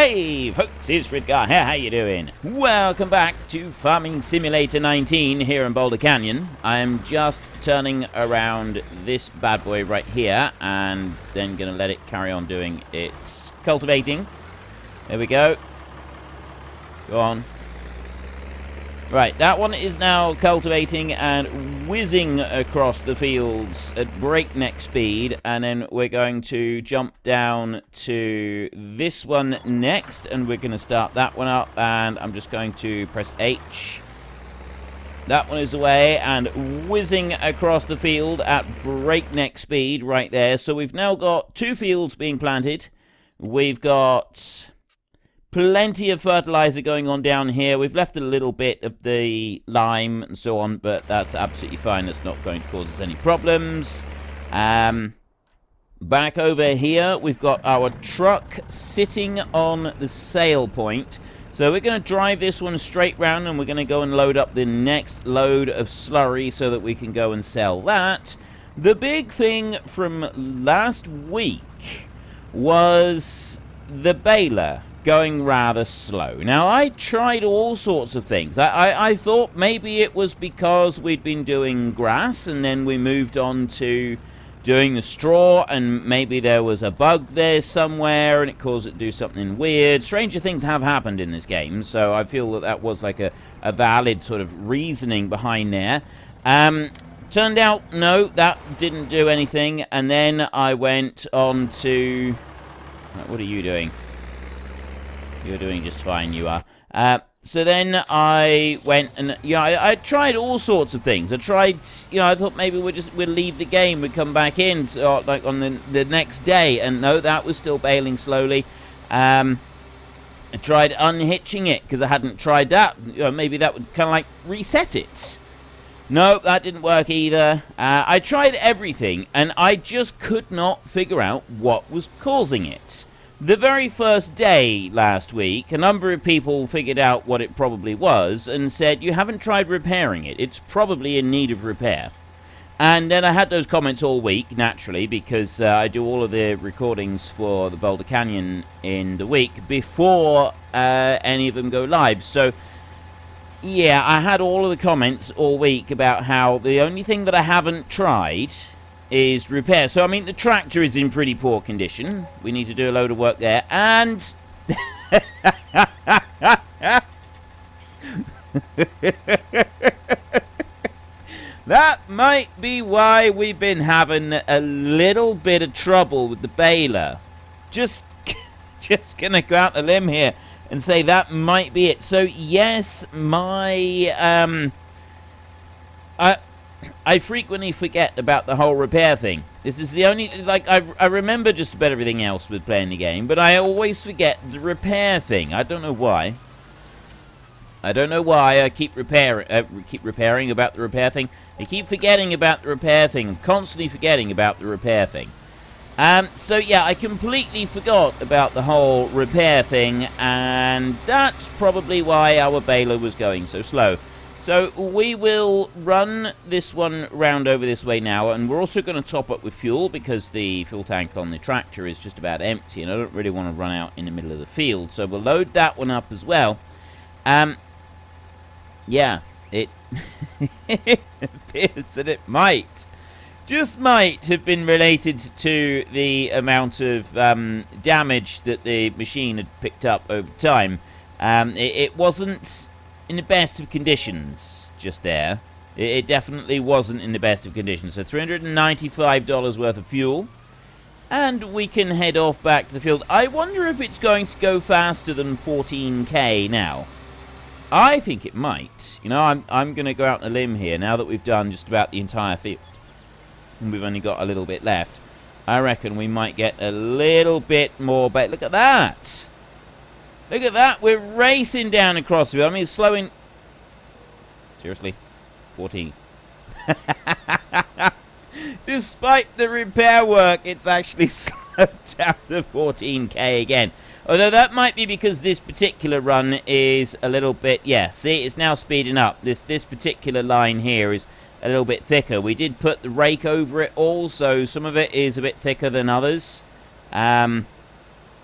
Hey folks, it's Fridgar here, how you doing? Welcome back to Farming Simulator 19 here in Boulder Canyon. I'm just turning around this bad boy right here and then gonna let it carry on doing its cultivating. There we go. Go on. Right, that one is now cultivating and whizzing across the fields at breakneck speed, and then we're going to jump down to this one next, and we're going to start that one up, and I'm just going to press H. That one is away and whizzing across the field at breakneck speed right there. So we've now got 2 fields being planted. We've got plenty of fertilizer going on down here. We've left a little bit of the lime and so on, but that's absolutely fine. That's not going to cause us any problems. Back over here, we've got our truck sitting on the sale point. So we're going to drive this one straight round, and we're going to go and load up the next load of slurry so that we can go and sell that. The big thing from last week was the baler going rather slow. Now, I tried all sorts of things. I thought maybe it was because we'd been doing grass and then we moved on to doing the straw, and maybe there was a bug there somewhere and it caused it to do something weird. Stranger things have happened in this game, so I feel that that was like a valid sort of reasoning behind there. Turned out, no, that didn't do anything, and then I went on to... What are you doing? You're doing just fine, you are. So then I went and, you know, I tried all sorts of things. I tried, you know, I thought maybe we'll leave the game, we'd come back in, so, like on the next day, and no, that was still bailing slowly. I tried unhitching it, because I hadn't tried that. You know, maybe that would kind of like reset it. No, that didn't work either. I tried everything, and I just could not figure out what was causing it. The very first day last week, a number of people figured out what it probably was and said, you haven't tried repairing it. It's probably in need of repair. And then I had those comments all week, naturally, because I do all of the recordings for the Boulder Canyon in the week before any of them go live. So, yeah, I had all of the comments all week about how the only thing that I haven't tried is repair. So, I mean, the tractor is in pretty poor condition. We need to do a load of work there. And... that might be why we've been having a little bit of trouble with the baler. Just gonna go out on a limb here and say that might be it. So, yes, my... I frequently forget about the whole repair thing. This is the only... Like, I remember just about everything else with playing the game, but I always forget the repair thing. I don't know why. I don't know why I keep repairing about the repair thing. I keep forgetting about the repair thing. I'm constantly forgetting about the repair thing. So, yeah, I completely forgot about the whole repair thing, and that's probably why our baler was going so slow. So we will run this one round over this way now, and we're also going to top up with fuel because the fuel tank on the tractor is just about empty, and I don't really want to run out in the middle of the field. So we'll load that one up as well. Yeah, it appears that it might, just might have been related to the amount of damage that the machine had picked up over time. It wasn't in the best of conditions just there. It definitely wasn't in the best of conditions. So $395 worth of fuel, and we can head off back to the field. I wonder if it's going to go faster than 14k now. I think it might. You know, I'm going to go out on a limb here now that we've done just about the entire field, and we've only got a little bit left. I reckon we might get a little bit more. But look at that. Look at that, we're racing down across the field. I mean, it's slowing... Seriously? 14. Despite the repair work, it's actually slowed down to 14k again. Although that might be because this particular run is a little bit... Yeah, see, it's now speeding up. This particular line here is a little bit thicker. We did put the rake over it also. Some of it is a bit thicker than others.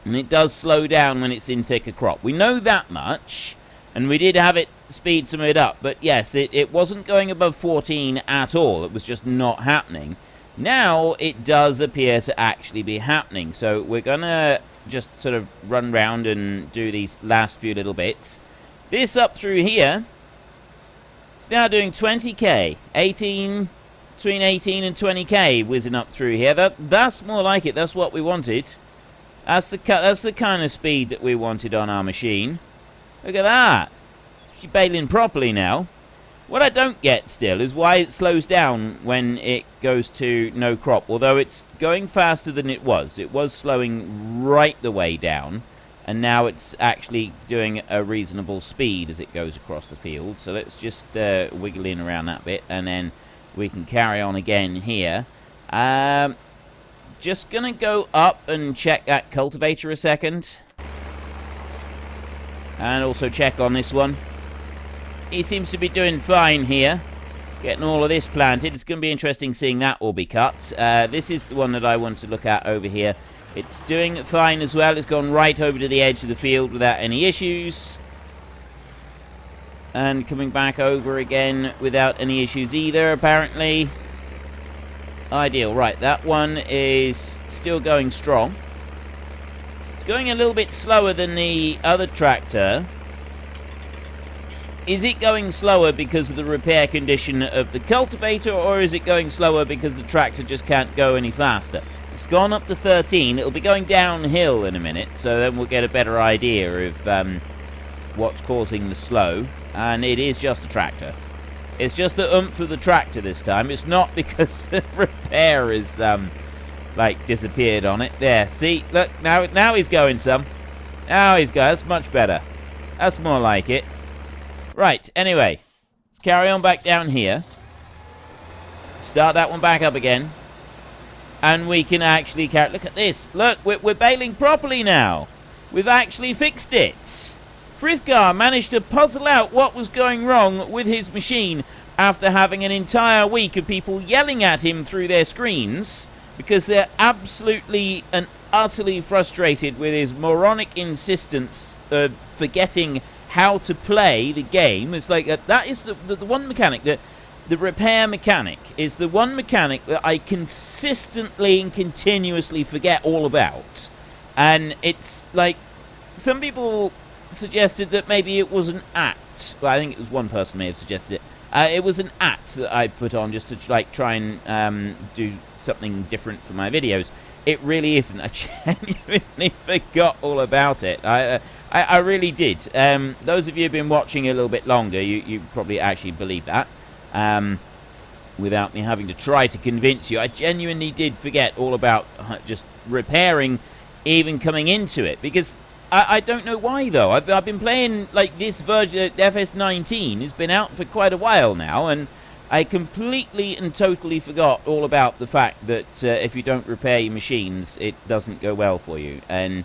And it does slow down when it's in thicker crop. We know that much, and we did have it speed some of it up. But yes, it wasn't going above 14 at all. It was just not happening. Now it does appear to actually be happening. So we're going to just sort of run round and do these last few little bits. This up through here, it's now doing 20k, 18, between 18 and 20k whizzing up through here. That's more like it. That's what we wanted. That's the kind of speed that we wanted on our machine. Look at that. She's baling properly now. What I don't get still is why it slows down when it goes to no crop. Although it's going faster than it was. It was slowing right the way down. And now it's actually doing a reasonable speed as it goes across the field. So let's just wiggle in around that bit. And then we can carry on again here. Just going to go up and check that cultivator a second. And also check on this one. He seems to be doing fine here. Getting all of this planted. It's going to be interesting seeing that all be cut. This is the one that I want to look at over here. It's doing fine as well. It's gone right over to the edge of the field without any issues. And coming back over again without any issues either, apparently. Ideal. Right, that one is still going strong. It's going a little bit slower than the other tractor. Is it going slower because of the repair condition of the cultivator, or is it going slower because the tractor just can't go any faster? It's gone up to 13. It'll be going downhill in a minute, so then we'll get a better idea of what's causing the slow. And it is just the tractor. It's just the oomph of the tractor this time. It's not because the repair is, like, disappeared on it. There, see? Look, now he's going some. Now he's going. That's much better. That's more like it. Right, anyway. Let's carry on back down here. Start that one back up again. And we can actually carry... Look at this. Look, we're baling properly now. We've actually fixed it. Frithgar managed to puzzle out what was going wrong with his machine after having an entire week of people yelling at him through their screens because they're absolutely and utterly frustrated with his moronic insistence of forgetting how to play the game. It's like that is the one mechanic that the repair mechanic is the one mechanic that I consistently and continuously forget all about. And it's like some people suggested that maybe it was an act. Well, I think it was one person may have suggested it. It was an act that I put on just to like try and do something different for my videos. It really isn't. I genuinely forgot all about it. I really did. Those of you who've been watching a little bit longer, you probably actually believe that. Without me having to try to convince you, I genuinely did forget all about just repairing, even coming into it, because I don't know why though. I've been playing like this version. FS19 has been out for quite a while now, and I completely and totally forgot all about the fact that if you don't repair your machines, it doesn't go well for you. And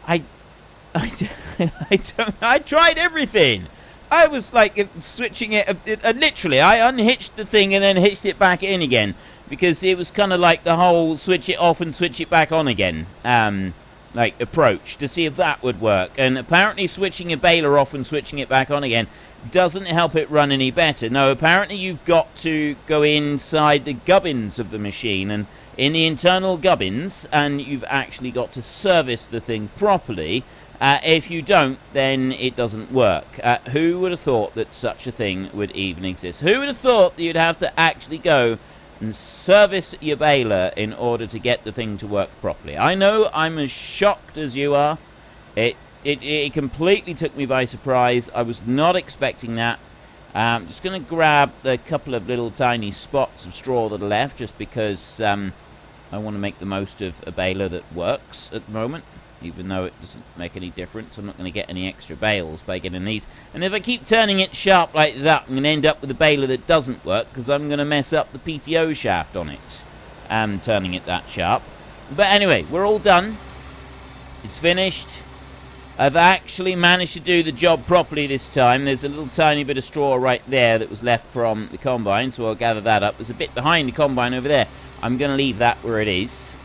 I tried everything. I was like switching it, literally I unhitched the thing and then hitched it back in again, because it was kind of like the whole switch it off and switch it back on again like approach to see if that would work. And apparently switching a baler off and switching it back on again doesn't help it run any better. No, apparently you've got to go inside the gubbins of the machine and in the internal gubbins, and you've actually got to service the thing properly. If you don't, then it doesn't work. Who would have thought that such a thing would even exist? Who would have thought that you'd have to actually go and service your baler in order to get the thing to work properly? I know I'm as shocked as you are. It completely took me by surprise. I was not expecting that. I'm just going to grab a couple of little tiny spots of straw that are left, just because I want to make the most of a baler that works at the moment. Even though it doesn't make any difference, I'm not going to get any extra bales by getting these. And if I keep turning it sharp like that, I'm going to end up with a baler that doesn't work, because I'm going to mess up the PTO shaft on it, turning it that sharp. But anyway, we're all done. It's finished. I've actually managed to do the job properly this time. There's a little tiny bit of straw right there that was left from the combine, so I'll gather that up. There's a bit behind the combine over there. I'm going to leave that where it is.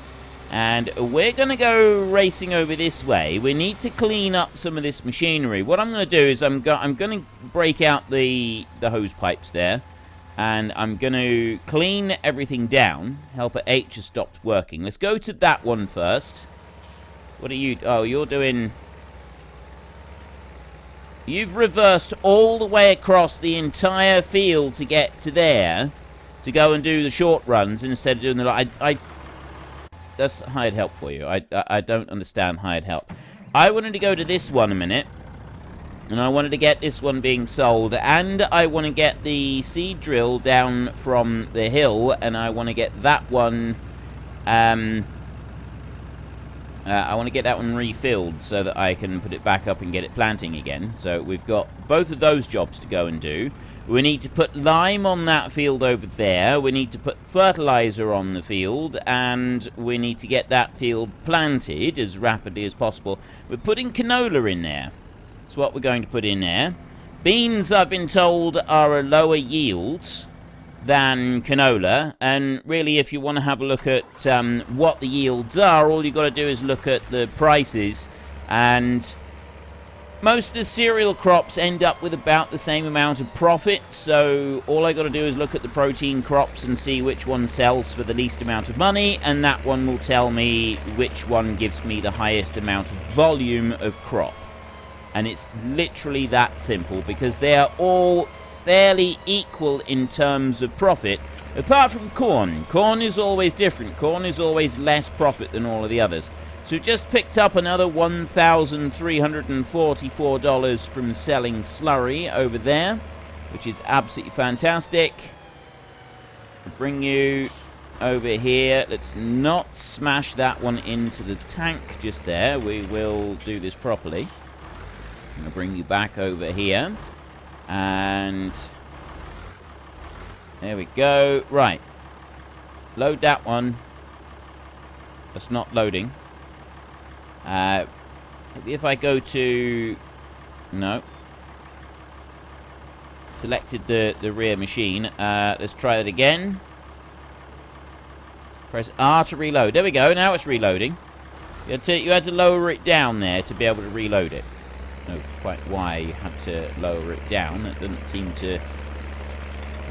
And we're going to go racing over this way. We need to clean up some of this machinery. What I'm going to do is I'm going to break out the hose pipes there. And I'm going to clean everything down. Helper H has stopped working. Let's go to that one first. What are you... Oh, you're doing... You've reversed all the way across the entire field to get to there. To go and do the short runs instead of doing the... That's hired help for you. I don't understand hired help. I wanted to go to this one a minute. And I wanted to get this one being sold. And I want to get the seed drill down from the hill. And I want to get that one... I want to get that one refilled so that I can put it back up and get it planting again. So we've got both of those jobs to go and do. We need to put lime on that field over there. We need to put fertilizer on the field. And we need to get that field planted as rapidly as possible. We're putting canola in there. That's what we're going to put in there. Beans, I've been told, are a lower yield than canola. And really, if you want to have a look at what the yields are, all you've got to do is look at the prices. And... most of the cereal crops end up with about the same amount of profit, so all I got to do is look at the protein crops and see which one sells for the least amount of money, and that one will tell me which one gives me the highest amount of volume of crop. And it's literally that simple, because they are all fairly equal in terms of profit, apart from corn. Corn is always different. Corn is always less profit than all of the others. So we just picked up another $1,344 from selling slurry over there, which is absolutely fantastic. I'll bring you over here. Let's not smash that one into the tank just there. We will do this properly. I'm going to bring you back over here. And there we go. Right. Load that one. That's not loading. Maybe if I go to... No. Selected the rear machine. Let's try it again. Press R to reload. There we go. Now it's reloading. You had to lower it down there to be able to reload it. I don't know quite why you had to lower it down. That doesn't seem to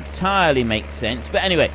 entirely make sense. But anyway...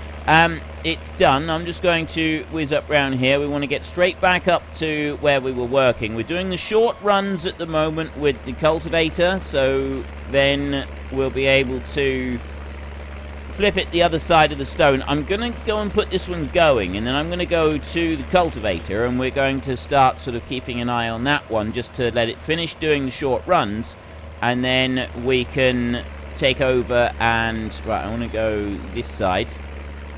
it's done. I'm just going to whiz up round here. We want to get straight back up to where we were working. We're doing the short runs at the moment with the cultivator, so then we'll be able to flip it the other side of the stone. I'm going to go and put this one going, and then I'm going to go to the cultivator, and we're going to start sort of keeping an eye on that one just to let it finish doing the short runs, and then we can take over and... Right, I want to go this side.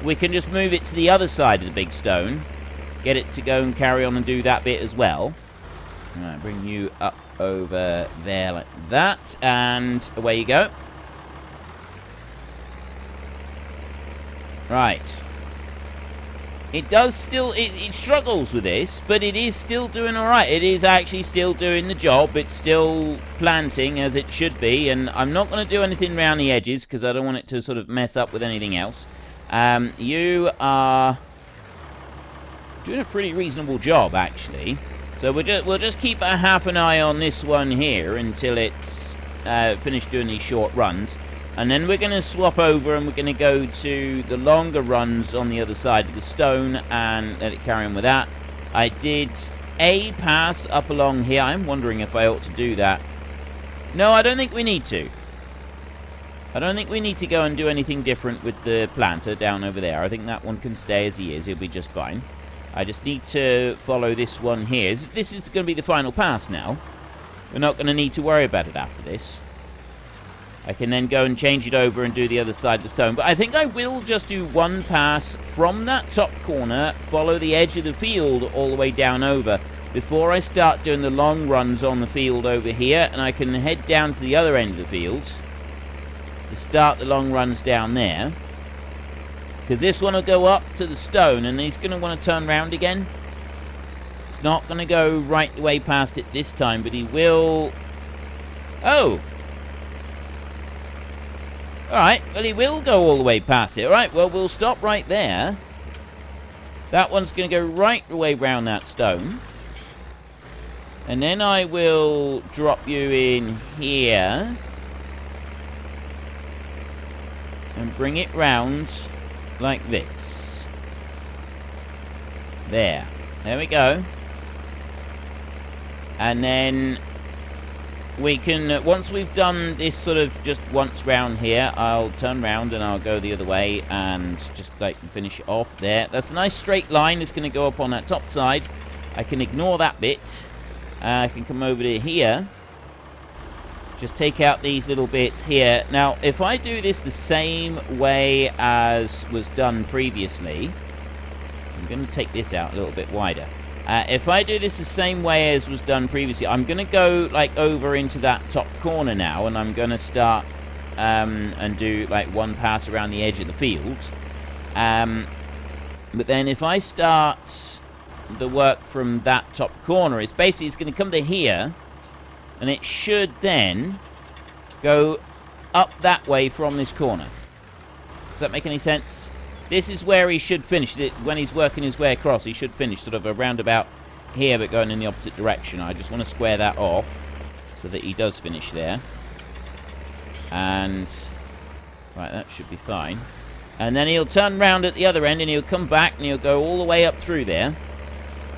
We can just move it to the other side of the big stone. Get it to go and carry on and do that bit as well. Alright, bring you up over there like that. And away you go. Right. It does still... It struggles with this, but it is still doing alright. It is actually still doing the job. It's still planting as it should be. And I'm not going to do anything around the edges because I don't want it to sort of mess up with anything else. You are doing a pretty reasonable job, actually. So we'll just keep a half an eye on this one here until it's finished doing these short runs. And then we're going to swap over and we're going to go to the longer runs on the other side of the stone and let it carry on with that. I did a pass up along here. I'm wondering if I ought to do that. No, I don't think we need to. I don't think we need to go and do anything different with the planter down over there. I think that one can stay as he is. He'll be just fine. I just need to follow this one here. This is going to be the final pass now. We're not going to need to worry about it after this. I can then go and change it over and do the other side of the stone. But I think I will just do one pass from that top corner, follow the edge of the field all the way down over, before I start doing the long runs on the field over here. And I can head down to the other end of the field to start the long runs down there, because this one will go up to the stone and he's going to want to turn round again. It's not going to go right the way past it this time, but he will... Oh! Alright, well he will go all the way past it. Alright, well we'll stop right there. That one's going to go right the way round that stone. And then I will drop you in here. And bring it round like this. There. There we go. And then we can, once we've done this sort of just once round here, I'll turn round and I'll go the other way and just like finish it off there. That's a nice straight line. It's going to go up on that top side. I can ignore that bit. I can come over to here. Just take out these little bits here. Now, if I do this the same way as was done previously, I'm going to take this out a little bit wider. If I do this the same way as was done previously, I'm going to go like over into that top corner now, and I'm going to start and do like one pass around the edge of the field. But then if I start the work from that top corner, it's going to come to here, and it should then go up that way from this corner. Does that make any sense? This is where he should finish. When he's working his way across, he should finish sort of around about here, but going in the opposite direction. I just want to square that off so that he does finish there. And, right, that should be fine. And then he'll turn round at the other end, and he'll come back, and he'll go all the way up through there.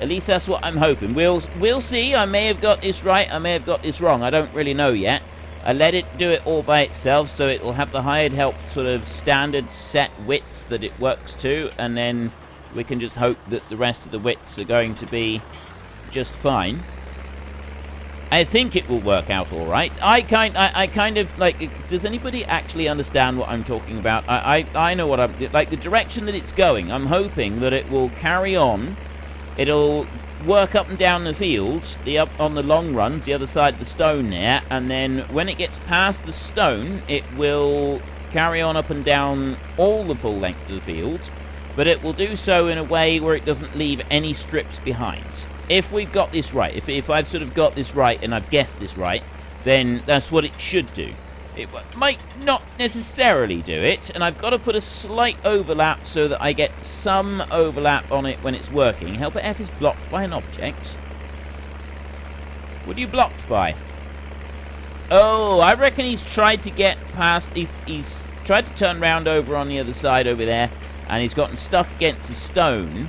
At least that's what I'm hoping. We'll see. I may have got this right. I may have got this wrong. I don't really know yet. I let it do it all by itself, so it will have the hired help sort of standard set widths that it works to, and then we can just hope that the rest of the widths are going to be just fine. I think it will work out all right. I kind of like. Does anybody actually understand what I'm talking about? I know what I'm like. The direction that it's going. I'm hoping that it will carry on. It'll work up and down the field, on the long runs, the other side of the stone there, and then when it gets past the stone, it will carry on up and down all the full length of the field, but it will do so in a way where it doesn't leave any strips behind. If we've got this right, if I've sort of got this right and I've guessed this right, then that's what it should do. It might not necessarily do it, and I've got to put a slight overlap so that I get some overlap on it when it's working. Helper F is blocked by an object. What are you blocked by? Oh, I reckon he's tried to get past. He's tried to turn round over on the other side over there, and he's gotten stuck against a stone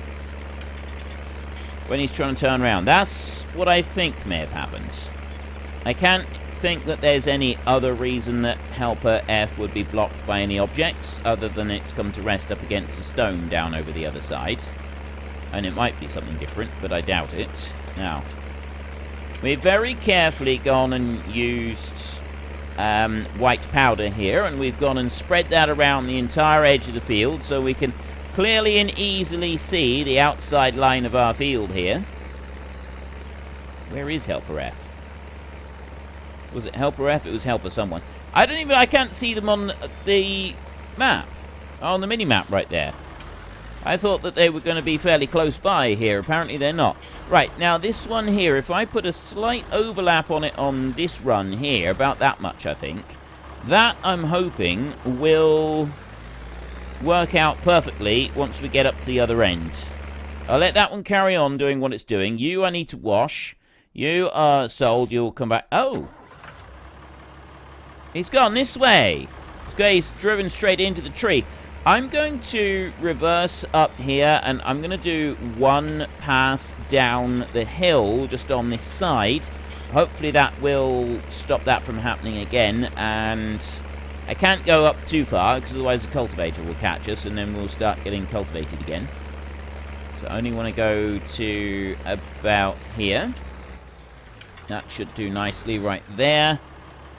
when he's trying to turn around. That's what I think may have happened. I can't think that there's any other reason that Helper F would be blocked by any objects other than it's come to rest up against a stone down over the other side. And it might be something different, but I doubt it. Now, we've very carefully gone and used white powder here, and we've gone and spread that around the entire edge of the field so we can clearly and easily see the outside line of our field here. Where is Helper F? Was it Helper F? It was Helper someone. I can't see them on the map. On the mini-map right there. I thought that they were going to be fairly close by here. Apparently they're not. Right, now this one here, if I put a slight overlap on it on this run here, about that much I think, that I'm hoping will work out perfectly once we get up to the other end. I'll let that one carry on doing what it's doing. You I need to wash. You are sold. You'll come back. Oh! He's gone this way. He's driven straight into the tree. I'm going to reverse up here, and I'm going to do one pass down the hill just on this side. Hopefully that will stop that from happening again, and I can't go up too far because otherwise the cultivator will catch us and then we'll start getting cultivated again. So I only want to go to about here. That should do nicely right there.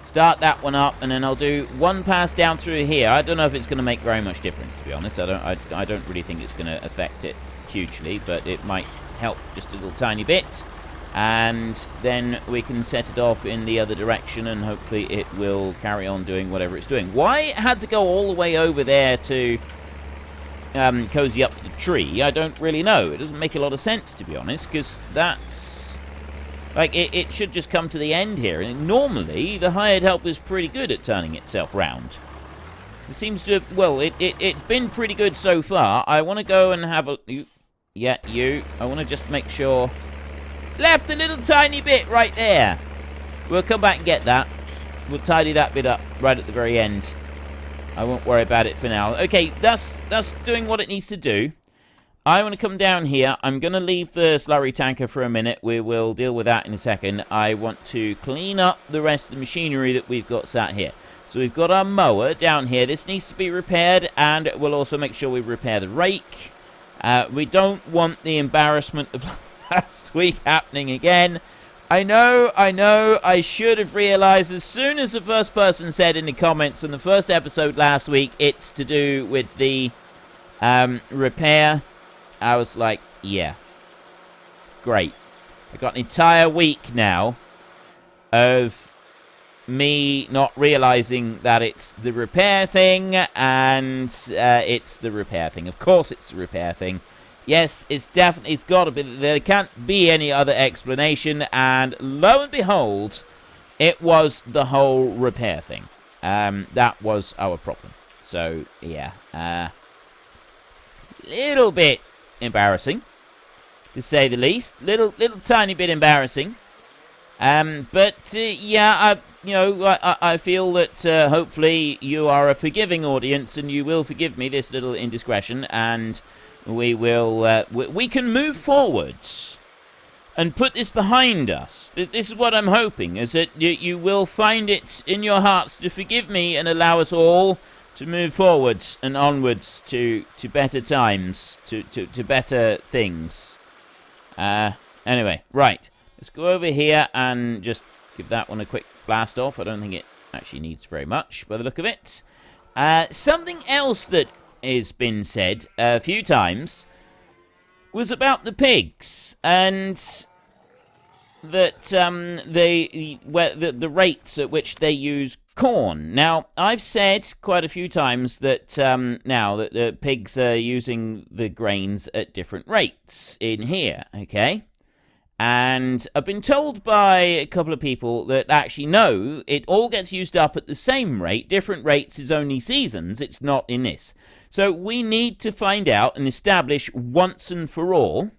Start that one up, and then I'll do one pass down through here. I don't know if it's going to make very much difference, to be honest. I don't really think it's going to affect it hugely, but it might help just a little tiny bit. And then we can set it off in the other direction, and hopefully it will carry on doing whatever it's doing. Why it had to go all the way over there to cozy up to the tree, I don't really know. It doesn't make a lot of sense, to be honest, because that's... like, it should just come to the end here. And normally, the hired help is pretty good at turning itself round. It seems to have... well, it's been pretty good so far. I want to go and have a... Yeah, you. I want to just make sure. It's left a little tiny bit right there. We'll come back and get that. We'll tidy that bit up right at the very end. I won't worry about it for now. Okay, that's doing what it needs to do. I want to come down here. I'm going to leave the slurry tanker for a minute. We will deal with that in a second. I want to clean up the rest of the machinery that we've got sat here. So we've got our mower down here. This needs to be repaired, and we'll also make sure we repair the rake. We don't want the embarrassment of last week happening again. I know, I should have realized as soon as the first person said in the comments on the first episode last week, it's to do with the repair. I was like, yeah, great. I got an entire week now of me not realizing that it's the repair thing, and it's the repair thing. Of course it's the repair thing. Yes, it's got to be. There can't be any other explanation, and lo and behold, it was the whole repair thing. That was our problem. So, yeah. Little bit embarrassing, to say the least. Little tiny bit embarrassing. But yeah, I feel that hopefully you are a forgiving audience, and you will forgive me this little indiscretion, and we will we can move forwards and put this behind us. This is what I'm hoping, is that you will find it in your hearts to forgive me and allow us all to move forwards and onwards to better times, to better things. Anyway, right. Let's go over here and just give that one a quick blast off. I don't think it actually needs very much by the look of it. Something else that has been said a few times was about the pigs, and that the rates at which they use corn. Now, I've said quite a few times that now that the pigs are using the grains at different rates in here, okay? And I've been told by a couple of people that actually no, it all gets used up at the same rate. Different rates is only seasons, it's not in this. So we need to find out and establish once and for all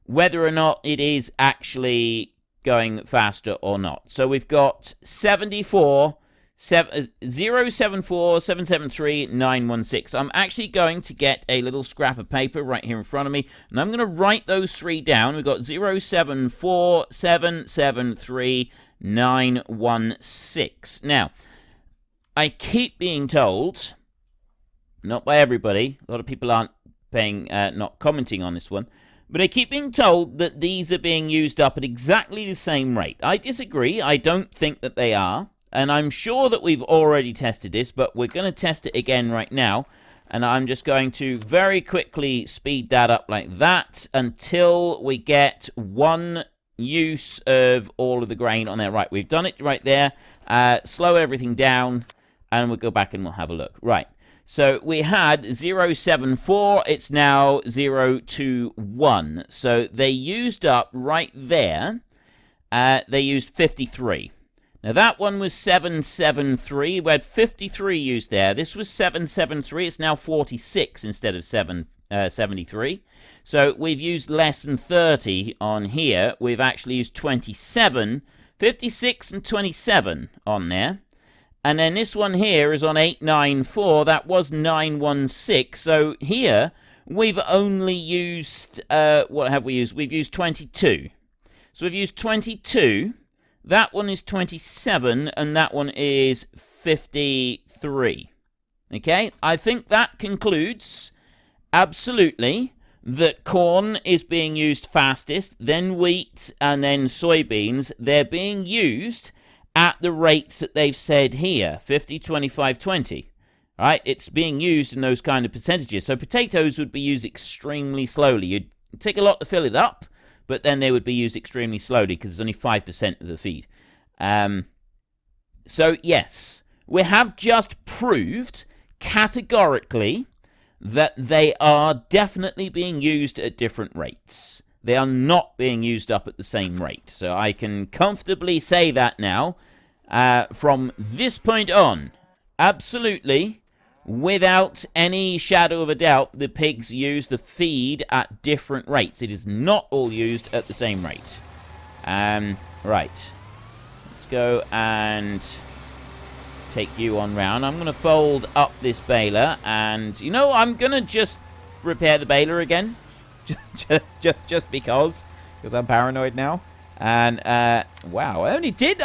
whether or not it is actually going faster or not. So we've got 074-773-916. I'm actually going to get a little scrap of paper right here in front of me, and I'm going to write those three down. We've got 074-773-916. Now, I keep being told, not by everybody, a lot of people aren't not commenting on this one, but I keep being told that these are being used up at exactly the same rate. I disagree. I don't think that they are. And I'm sure that we've already tested this, but we're going to test it again right now. And I'm just going to very quickly speed that up like that until we get one use of all of the grain on there. Right, we've done it right there. Slow everything down, and we'll go back and we'll have a look. Right, so we had 074, it's now 021. So they used up right there, they used 53. Now, that one was 773. We had 53 used there. This was 773. It's now 46 instead of 73. So we've used less than 30 on here. We've actually used 27, 56 and 27 on there. And then this one here is on 894. That was 916. So here, we've only used, what have we used? We've used 22. So we've used 22. That one is 27, and that one is 53. Okay? I think that concludes, absolutely, that corn is being used fastest, then wheat, and then soybeans. They're being used at the rates that they've said here, 50, 25, 20. Right? It's being used in those kind of percentages. So potatoes would be used extremely slowly. You'd take a lot to fill it up, but then they would be used extremely slowly because it's only 5% of the feed. So, yes, we have just proved categorically that they are definitely being used at different rates. They are not being used up at the same rate. So I can comfortably say that now from this point on. Absolutely, without any shadow of a doubt, the pigs use the feed at different rates. It is not all used at the same rate. Right. Let's go and take you on round. I'm going to fold up this baler, and, you know, I'm going to just repair the baler again. Just because I'm paranoid now. And, wow, I only did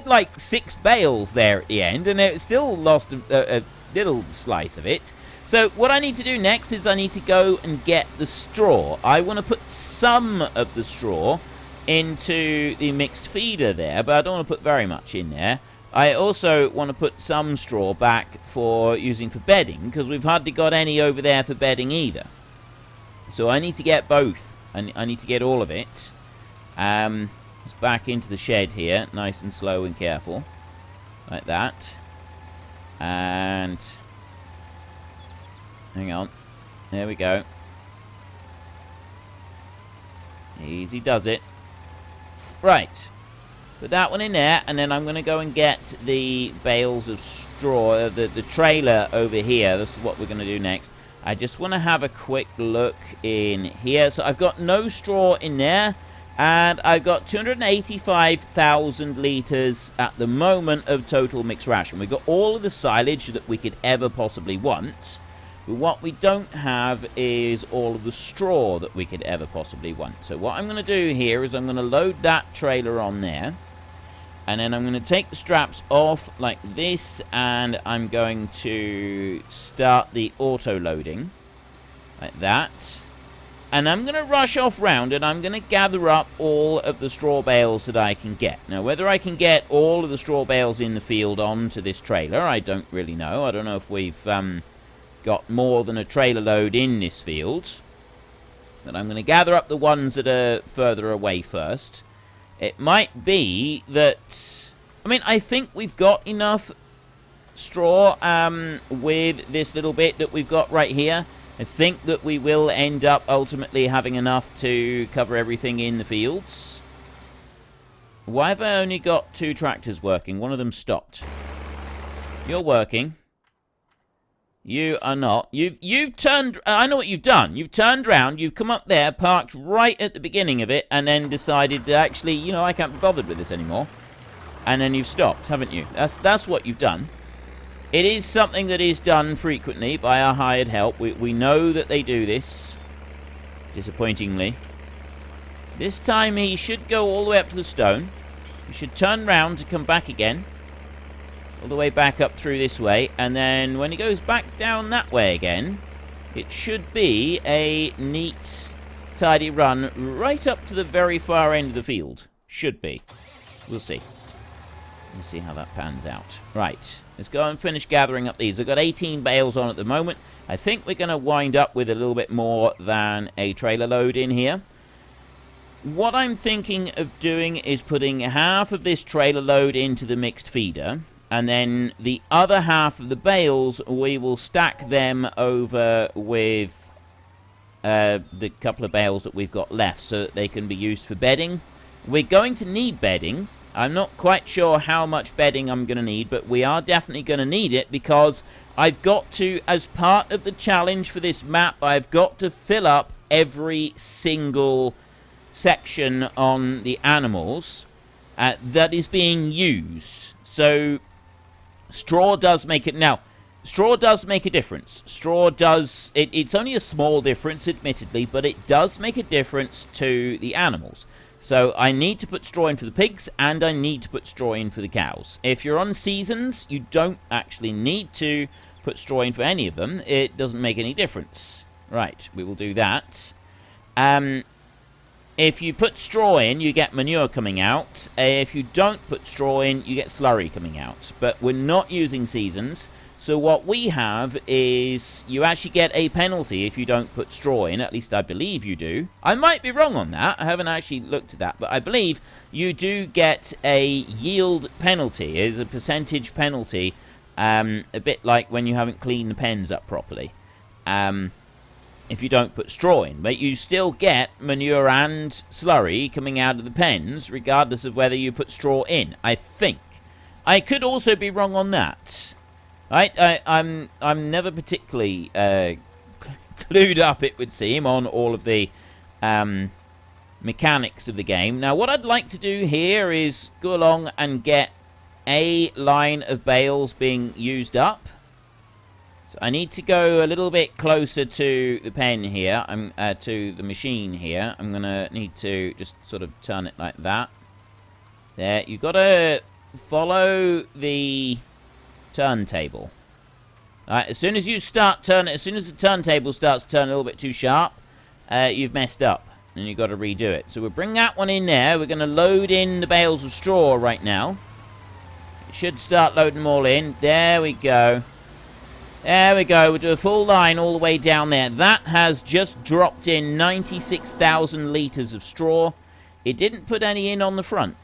like 6 bales there at the end, and it still lost a little slice of it. So what I need to do next is I need to go and get the straw. I want to put some of the straw into the mixed feeder there, but I don't want to put very much in there. I also want to put some straw back for using for bedding, because we've hardly got any over there for bedding either. So I need to get both. I need to get all of it. It's back into the shed here, nice and slow and careful, like that. And hang on, there we go. Easy does it. Right, put that one in there, and then I'm going to go and get the bales of straw, the trailer over here. This is what we're going to do next. I just want to have a quick look in here. So I've got no straw in there, and I've got 285,000 litres at the moment of total mixed ration. We've got all of the silage that we could ever possibly want. But what we don't have is all of the straw that we could ever possibly want. So what I'm going to do here is I'm going to load that trailer on there. And then I'm going to take the straps off like this. And I'm going to start the auto-loading. Like that. And I'm going to rush off round and I'm going to gather up all of the straw bales that I can get. Now, whether I can get all of the straw bales in the field onto this trailer, I don't really know. I don't know if we've got more than a trailer load in this field. But I'm going to gather up the ones that are further away first. It might be that... I mean, I think we've got enough straw with this little bit that we've got right here. I think that we will end up ultimately having enough to cover everything in the fields. Why have I only got 2 tractors working? One of them stopped. You're working. You are not. You've turned... I know what you've done. You've turned round, you've come up there, parked right at the beginning of it, and then decided that actually, you know, I can't be bothered with this anymore. And then you've stopped, haven't you? That's what you've done. It is something that is done frequently by our hired help. We know that they do this. Disappointingly. This time he should go all the way up to the stone. He should turn round to come back again. All the way back up through this way. And then when he goes back down that way again, it should be a neat, tidy run right up to the very far end of the field. Should be. We'll see. We'll see how that pans out. Right. Let's go and finish gathering up these. I've got 18 bales on at the moment. I think we're going to wind up with a little bit more than a trailer load in here. What I'm thinking of doing is putting half of this trailer load into the mixed feeder. And then the other half of the bales, we will stack them over with the couple of bales that we've got left so that they can be used for bedding. We're going to need bedding. I'm not quite sure how much bedding I'm going to need, but we are definitely going to need it because I've got to, as part of the challenge for this map, I've got to fill up every single section on the animals that is being used. So straw does make it. Now, straw does make a difference. Straw does... It's only a small difference, admittedly, but it does make a difference to the animals. So I need to put straw in for the pigs, and I need to put straw in for the cows. If you're on seasons, you don't actually need to put straw in for any of them. It doesn't make any difference. Right, we will do that. If you put straw in, you get manure coming out. If you don't put straw in, you get slurry coming out. But we're not using seasons. So what we have is you actually get a penalty if you don't put straw in. At least I believe you do. I might be wrong on that. I haven't actually looked at that. But I believe you do get a yield penalty. It's a percentage penalty. A bit like when you haven't cleaned the pens up properly. If you don't put straw in. But you still get manure and slurry coming out of the pens, regardless of whether you put straw in, I think. I could also be wrong on that. I'm never particularly clued up, it would seem, on all of the mechanics of the game. Now, what I'd like to do here is go along and get a line of bales being used up. So I need to go a little bit closer to the pen here. To the machine here. I'm gonna need to just sort of turn it like that. There. You've got to follow the turntable. Alright, as soon as you start turning, as soon as the turntable starts to turn a little bit too sharp, you've messed up. And you've got to redo it. So we'll bring that one in there. We're going to load in the bales of straw right now. It should start loading them all in. There we go. There we go. We'll do a full line all the way down there. That has just dropped in 96,000 litres of straw. It didn't put any in on the front.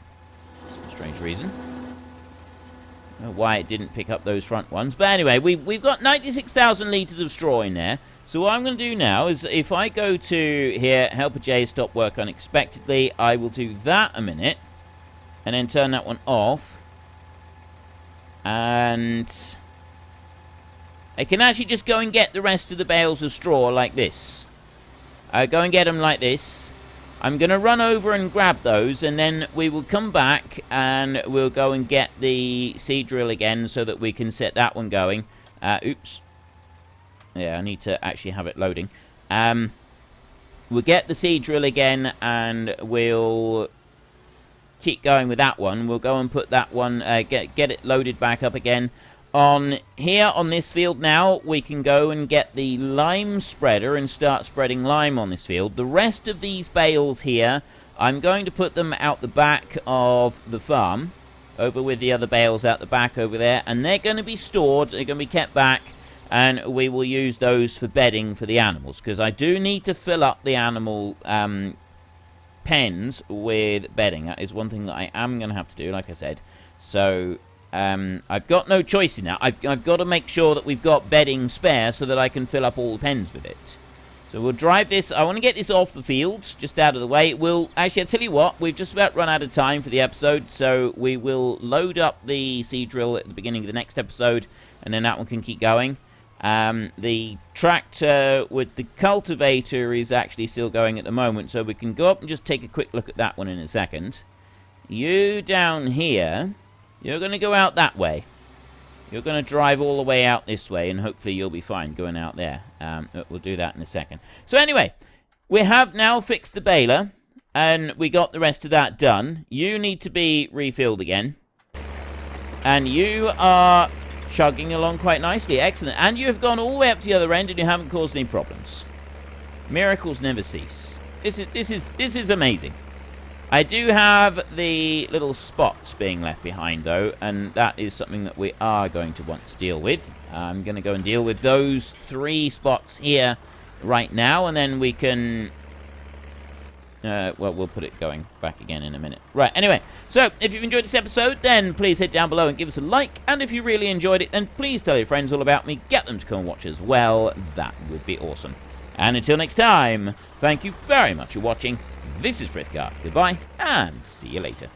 For some strange reason. I don't know why it didn't pick up those front ones. But anyway, we've got 96,000 litres of straw in there. So what I'm going to do now is if I go to here, Helper J, stop work unexpectedly, I will do that a minute. And then turn that one off. And I can actually just go and get the rest of the bales of straw like this. Go and get them like this. I'm going to run over and grab those, and then we will come back and we'll go and get the seed drill again so that we can set that one going. Oops. Yeah, I need to actually have it loading. We'll get the seed drill again, and we'll keep going with that one. We'll go and put that one, get it loaded back up again. On here, on this field now, we can go and get the lime spreader and start spreading lime on this field. The rest of these bales here, I'm going to put them out the back of the farm, over with the other bales out the back over there, and they're going to be stored, they're going to be kept back, and we will use those for bedding for the animals, because I do need to fill up the animal pens with bedding. That is one thing that I am going to have to do, like I said. So I've got no choice in that. I've got to make sure that we've got bedding spare so that I can fill up all the pens with it. So we'll drive this. I want to get this off the field, just out of the way. Actually, I'll tell you what, we've just about run out of time for the episode, so we will load up the seed drill at the beginning of the next episode, and then that one can keep going. The tractor with the cultivator is actually still going at the moment, so we can go up and just take a quick look at that one in a second. You down here, you're going to go out that way. You're going to drive all the way out this way, and hopefully you'll be fine going out there. We'll do that in a second. So anyway, we have now fixed the baler, and we got the rest of that done. You need to be refilled again. And you are chugging along quite nicely. Excellent. And you have gone all the way up to the other end, and you haven't caused any problems. Miracles never cease. This is amazing. I do have the little spots being left behind, though, and that is something that we are going to want to deal with. I'm going to go and deal with those 3 spots here right now, and then we can well, we'll put it going back again in a minute. Right, anyway, so if you've enjoyed this episode, then please head down below and give us a like. And if you really enjoyed it, then please tell your friends all about me. Get them to come and watch as well. That would be awesome. And until next time, thank you very much for watching. This is Frithgar. Goodbye, and see you later.